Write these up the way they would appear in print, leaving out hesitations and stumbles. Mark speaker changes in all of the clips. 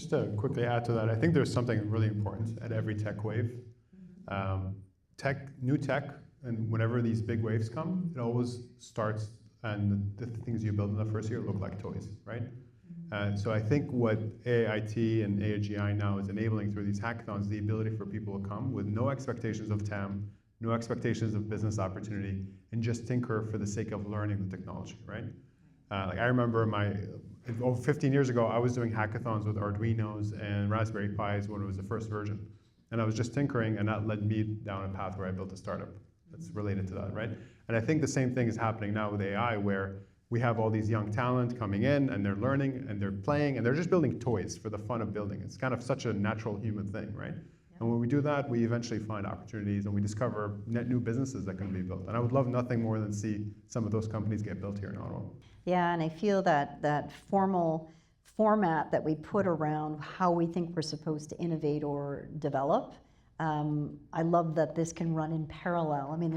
Speaker 1: Just to quickly add to that, I think there's something really important at every tech wave. New tech, and whenever these big waves come, it always starts, and the things you build in the first year look like toys, right? So I think what AIT and AGI now is enabling through these hackathons, the ability for people to come with no expectations of TAM, no expectations of business opportunity, and just tinker for the sake of learning the technology, right? Like I remember over 15 years ago, I was doing hackathons with Arduinos and Raspberry Pis when it was the first version. And I was just tinkering, and that led me down a path where I built a startup that's related to that, right? And I think the same thing is happening now with AI, where we have all these young talent coming in, and they're learning, and they're playing, and they're just building toys for the fun of building. It's kind of such a natural human thing, right? And when we do that, we eventually find opportunities, and we discover net new businesses that can be built. And I would love nothing more than see some of those companies get built here in Ottawa.
Speaker 2: Yeah, and I feel that formal format that we put around how we think we're supposed to innovate or develop, I love that this can run in parallel. I mean,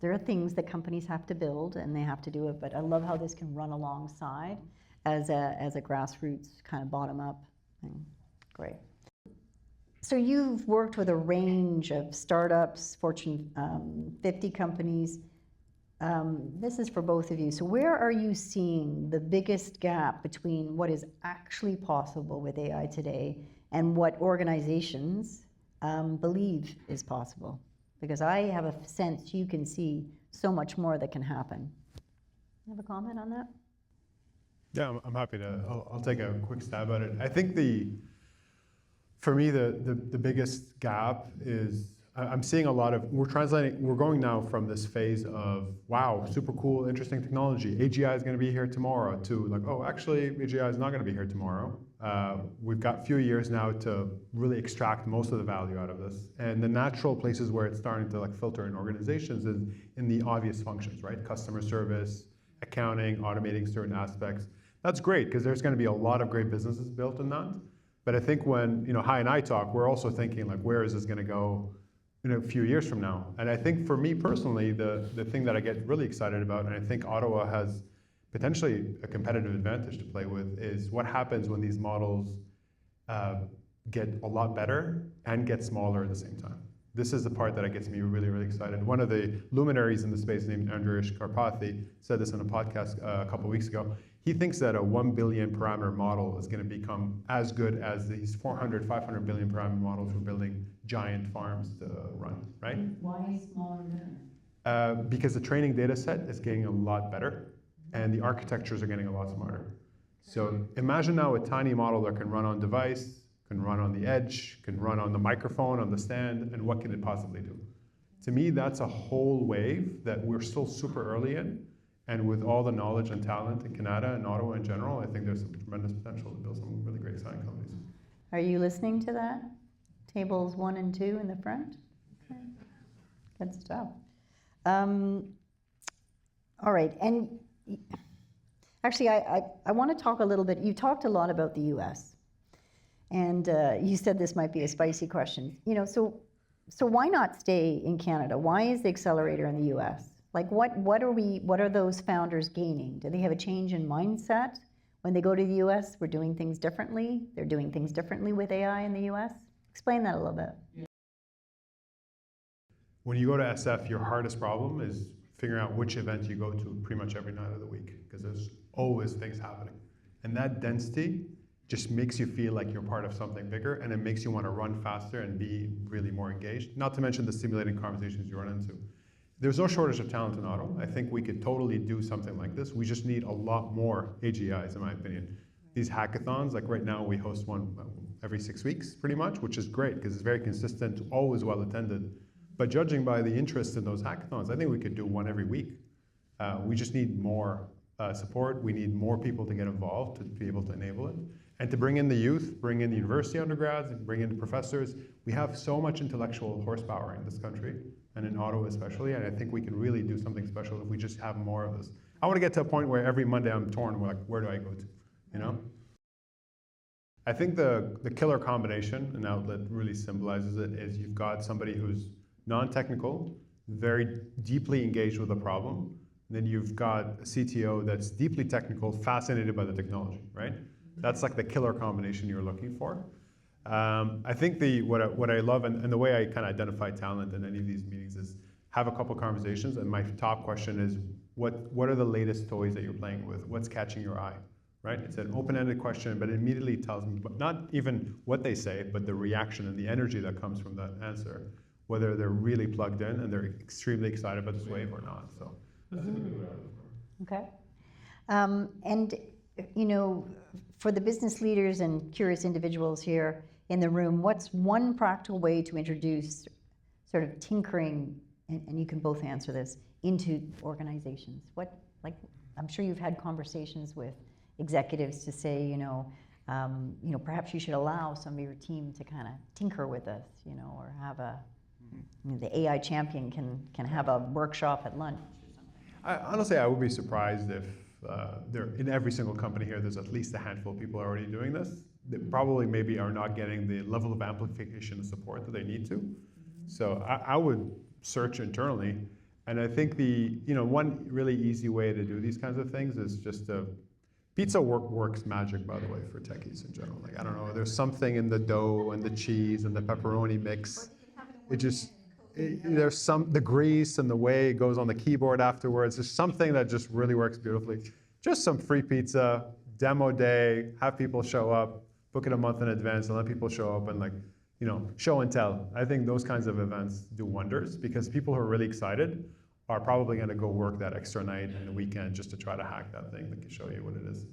Speaker 2: there are things that companies have to build and they have to do it, but I love how this can run alongside as a grassroots kind of bottom-up thing. Great. So you've worked with a range of startups, Fortune 50 companies. This is for both of you. So where are you seeing the biggest gap between what is actually possible with AI today and what organizations believe is possible? Because I have a sense you can see so much more that can happen. You have a comment on that?
Speaker 1: Yeah, I'm happy to. I'll take a quick stab at it. I think for me, the biggest gap is I'm seeing a lot of, we're going now from this phase of, wow, super cool, interesting technology. AGI is going to be here tomorrow, to like, oh, actually, AGI is not going to be here tomorrow. We've got a few years now to really extract most of the value out of this. And the natural places where it's starting to like filter in organizations is in the obvious functions, right? Customer service, accounting, automating certain aspects. That's great, because there's going to be a lot of great businesses built in that. But I think when Hai and I talk, we're also thinking like, where is this going to go in a few years from now? And I think for me personally, the thing that I get really excited about, and I think Ottawa has potentially a competitive advantage to play with, is what happens when these models get a lot better and get smaller at the same time. This is the part that gets me really, really excited. One of the luminaries in the space named Andreas Karpathy said this on a podcast a couple weeks ago. He thinks that a 1 billion parameter model is going to become as good as these 400, 500 billion parameter models for building giant farms to run, right?
Speaker 2: Why smaller than?
Speaker 1: Because the training data set is getting a lot better, and the architectures are getting a lot smarter. So imagine now a tiny model that can run on device, can run on the edge, can run on the microphone, on the stand, and what can it possibly do? To me, that's a whole wave that we're still super early in. And with all the knowledge and talent in Canada and Ottawa in general, I think there's some tremendous potential to build some really great exciting companies.
Speaker 2: Are you listening to that? Tables 1 and 2 in the front? Okay. Good stuff. All right, and actually I want to talk a little bit, you talked a lot about the US, and you said this might be a spicy question. So why not stay in Canada? Why is the accelerator in the US? Like what are those founders gaining? Do they have a change in mindset when they go to the US? We're doing things differently. They're doing things differently with AI in the US. Explain that a little bit.
Speaker 1: When you go to SF, your hardest problem is figuring out which event you go to pretty much every night of the week, because there's always things happening. And that density just makes you feel like you're part of something bigger, and it makes you want to run faster and be really more engaged, not to mention the stimulating conversations you run into. There's no shortage of talent in Ottawa. I think we could totally do something like this. We just need a lot more AGIs, in my opinion. These hackathons, like right now, we host one every 6 weeks, pretty much, which is great because it's very consistent, always well attended. But judging by the interest in those hackathons, I think we could do one every week. We just need more support. We need more people to get involved to be able to enable it. And to bring in the youth, bring in the university undergrads, bring in the professors. We have so much intellectual horsepower in this country, and in Ottawa especially, and I think we can really do something special if we just have more of this. I want to get to a point where every Monday I'm torn, like, where do I go to, I think the killer combination, an outlet really symbolizes it, is you've got somebody who's non-technical, very deeply engaged with the problem, and then you've got a CTO that's deeply technical, fascinated by the technology, right? That's like the killer combination you're looking for. I think what I love and the way I kind of identify talent in any of these meetings is have a couple conversations, and my top question is what are the latest toys that you're playing with? What's catching your eye? Right? It's an open-ended question, but it immediately tells me not even what they say, but the reaction and the energy that comes from that answer, whether they're really plugged in and they're extremely excited about this wave or not. So that's a good way.
Speaker 2: Okay. And you know, for the business leaders and curious individuals here in the room, what's one practical way to introduce sort of tinkering, and you can both answer this, into organizations? Like, I'm sure you've had conversations with executives to say, perhaps you should allow some of your team to kind of tinker with this, or have the AI champion can have a workshop at lunch or something.
Speaker 1: Honestly, I would be surprised if in every single company here, there's at least a handful of people already doing this. They probably maybe are not getting the level of amplification and support that they need to. So I would search internally. And I think one really easy way to do these kinds of things is just pizza works magic, by the way, for techies in general. Like, I don't know, there's something in the dough and the cheese and the pepperoni mix. There's the grease and the way it goes on the keyboard afterwards. There's something that just really works beautifully. Just some free pizza, demo day, have people show up, book it a month in advance, and let people show up and show and tell. I think those kinds of events do wonders because people who are really excited are probably going to go work that extra night and the weekend just to try to hack that thing that can show you what it is.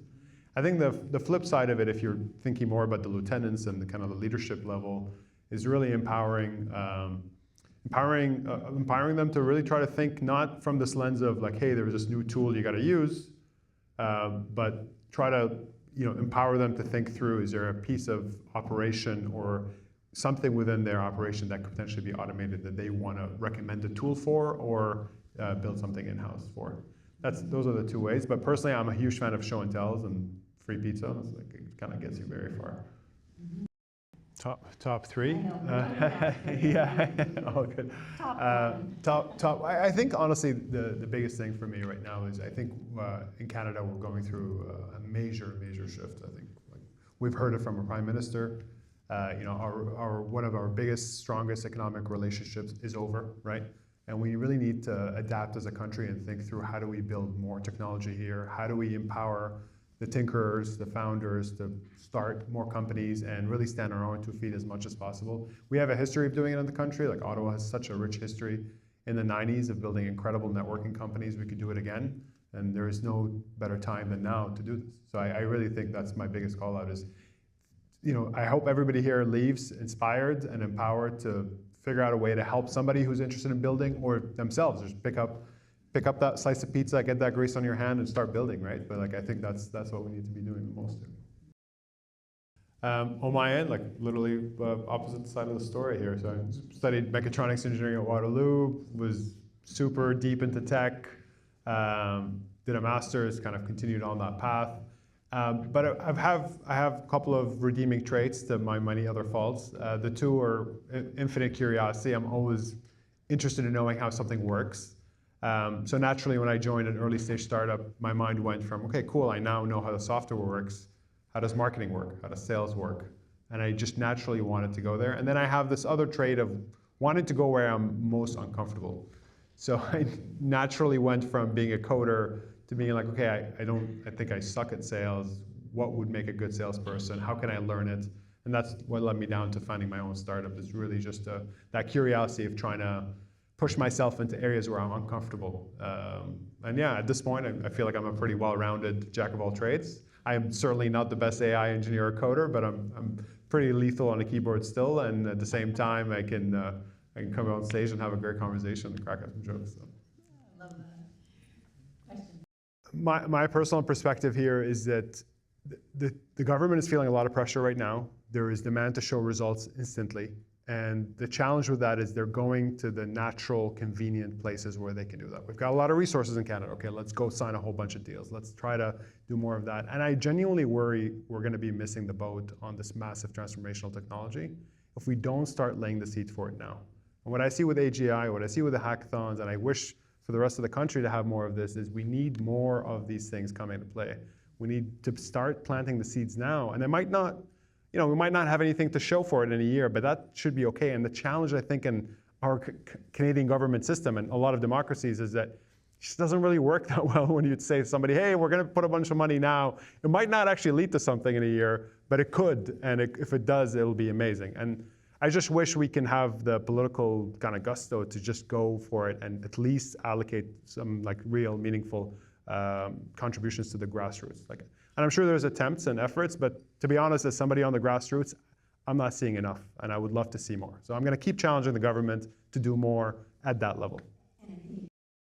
Speaker 1: I think the flip side of it, if you're thinking more about the lieutenants and the kind of the leadership level, is really empowering them to really try to think not from this lens of like, hey, there's this new tool you got to use, but try to empower them to think through, is there a piece of operation or something within their operation that could potentially be automated that they want to recommend a tool for or build something in-house for. Those are the two ways. But personally, I'm a huge fan of show and tells and free pizza. It kind of gets you very far. Top three? Yeah, all good. Top. I think honestly, the biggest thing for me right now is I think in Canada we're going through a major shift. I think we've heard it from our Prime Minister. One of our biggest, strongest economic relationships is over, right? And we really need to adapt as a country and think through how do we build more technology here? How do we empower the tinkerers, the founders to start more companies and really stand on our own 2 feet as much as possible? We have a history of doing it in the country. Like Ottawa has such a rich history in the 90s of building incredible networking companies. We could do it again. And there is no better time than now to do this. So I really think that's my biggest call out is, I hope everybody here leaves inspired and empowered to figure out a way to help somebody who's interested in building or themselves just pick up that slice of pizza, get that grease on your hand and start building, right? But I think that's what we need to be doing the most. On my end, literally opposite side of the story here. So I studied mechatronics engineering at Waterloo, was super deep into tech, did a master's, kind of continued on that path. But I have a couple of redeeming traits to my many other faults. The two are infinite curiosity. I'm always interested in knowing how something works. So naturally, when I joined an early stage startup, my mind went from, okay, cool, I now know how the software works. How does marketing work? How does sales work? And I just naturally wanted to go there. And then I have this other trait of wanting to go where I'm most uncomfortable. So I naturally went from being a coder to being like, okay, I think I suck at sales. What would make a good salesperson? How can I learn it? And that's what led me down to finding my own startup, is really just that curiosity of trying to push myself into areas where I'm uncomfortable. And yeah, at this point, I feel like I'm a pretty well-rounded jack of all trades. I am certainly not the best AI engineer or coder, but I'm pretty lethal on a keyboard still. And at the same time, I can come on stage and have a great conversation and crack up some jokes. So.
Speaker 2: I love that. Question.
Speaker 1: My personal perspective here is that the government is feeling a lot of pressure right now. There is demand to show results instantly. And the challenge with that is they're going to the natural, convenient places where they can do that. We've got a lot of resources in Canada. Okay, let's go sign a whole bunch of deals. Let's try to do more of that. And I genuinely worry we're going to be missing the boat on this massive transformational technology if we don't start laying the seeds for it now. And what I see with AGI, what I see with the hackathons, and I wish for the rest of the country to have more of this, is we need more of these things coming into play. We need to start planting the seeds now. And it might not, we might not have anything to show for it in a year, but that should be okay. And the challenge, I think, in our Canadian government system and a lot of democracies is that it just doesn't really work that well when you'd say to somebody, hey, we're going to put a bunch of money now. It might not actually lead to something in a year, but it could. And if it does, it'll be amazing. And I just wish we can have the political kind of gusto to just go for it and at least allocate some like real meaningful contributions to the grassroots. And I'm sure there's attempts and efforts, but to be honest, as somebody on the grassroots, I'm not seeing enough, and I would love to see more. So I'm going to keep challenging the government to do more at that level.